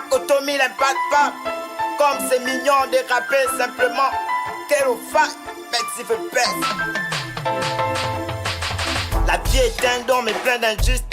Makotomi l'impact pas. Comme c'est mignon de rapper simplement. Quel au fac, mec s'il veut baisse. La vie est un don mais plein d'injustice.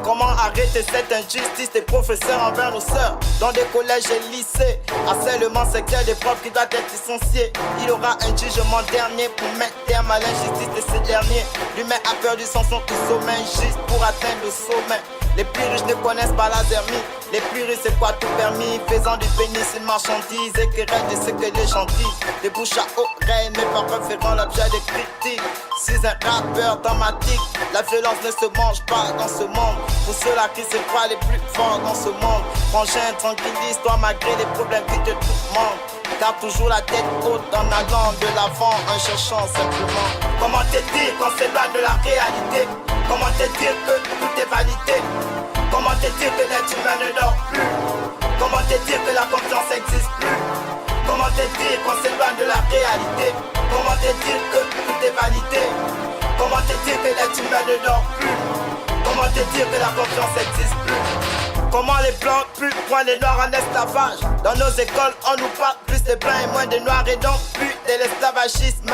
Comment arrêter cette injustice des professeurs envers nos sœurs? Dans des collèges et lycées, harcèlement sexuel des profs qui doivent être licenciés. Il aura un jugement dernier pour mettre terme à l'injustice de ces derniers. L'humain a perdu son sommeil juste pour atteindre le sommet. Les plus riches ne connaissent pas la zermie. Les plus riches c'est quoi tout permis, faisant du pénis une marchandise. Et querelle de ce que les gens disent. Des bouches à oreille, mes parents feront l'objet de critiques. Si un rappeur dramatique, la violence ne se mange pas dans ce monde. Pour ceux-là qui se croient les plus forts dans ce monde. Frangin, tranquillise-toi malgré les problèmes qui te tourmentent. Garde toujours la tête haute en allant de l'avant, en cherchant simplement. Comment te dire qu'on s'éloigne de la réalité? Comment te dire que tout est vanité? Comment te dire que l'être humain ne dort plus? Comment te dire que la confiance n'existe plus? Comment te dire qu'on s'éloigne de la réalité? Comment te dire que tout est vanité? Comment te dire que l'être humain ne dort plus? Comment te dire que la confiance n'existe plus? Comment les blancs plus point les noirs en esclavage? Dans nos écoles on nous parle plus de blancs et moins de noirs et donc plus de l'esclavagisme.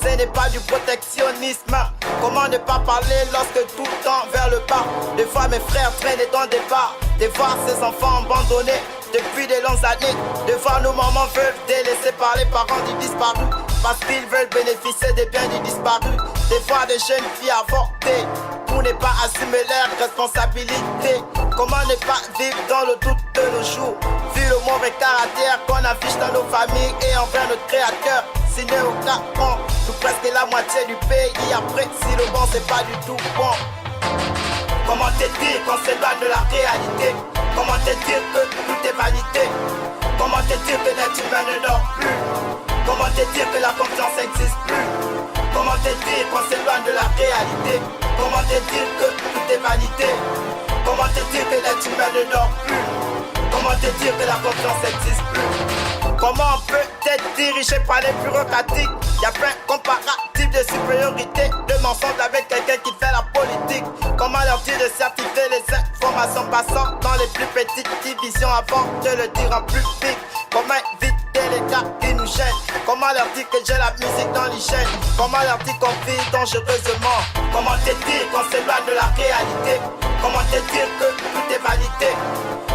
Ce n'est pas du protectionnisme. Comment ne pas parler lorsque tout tend vers le bas? Des fois mes frères traînent dans des bars. De voir ces enfants abandonnés depuis de longues années. De voir nos mamans veulent délaisser par les parents du disparu. Parce qu'ils veulent bénéficier des biens du disparu. Des fois des jeunes filles avortées pour ne pas assumer leurs responsabilités. Comment ne pas vivre dans le doute de nos jours? Vu le mauvais caractère qu'on affiche dans nos familles et envers notre créateur. Signé au Japon, nous presque la moitié du pays. Après, si le bon c'est pas du tout bon. Comment te dire qu'on s'éloigne de la réalité? Comment te dire que tout est vanité? Comment te dire que l'être humain ne dort plus? Comment te dire que la confiance n'existe plus? Comment te dire qu'on s'éloigne de la réalité? Comment te dire que tout est vanité? Comment te dire que l'être humain ne dort plus? Comment te dire que la confiance n'existe plus? Comment on peut être dirigé par les bureaucratiques? Y'a plein de comparatifs de supériorité, de mensonges avec quelqu'un qui fait la politique. Comment leur dire de certifier les informations passant dans les plus petites divisions avant de le dire en public? Comment éviter les gars qui nous gênent? Comment leur dire que j'ai la musique dans l'hygiène? Comment leur dire qu'on vit dangereusement? Comment te dire qu'on s'éloigne de la réalité? Comment te dire que tout est vanité?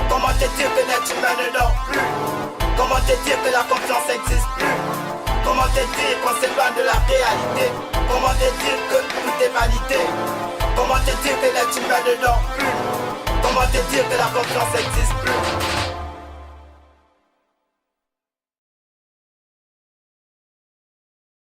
Comment te dire que l'être humain ne dort plus? Comment te dire que la confiance n'existe plus? Comment te dire qu'on s'éloigne de la réalité? Comment te dire que tout est vanité? Comment te dire que l'être humain ne dort plus? Comment te dire que la confiance n'existe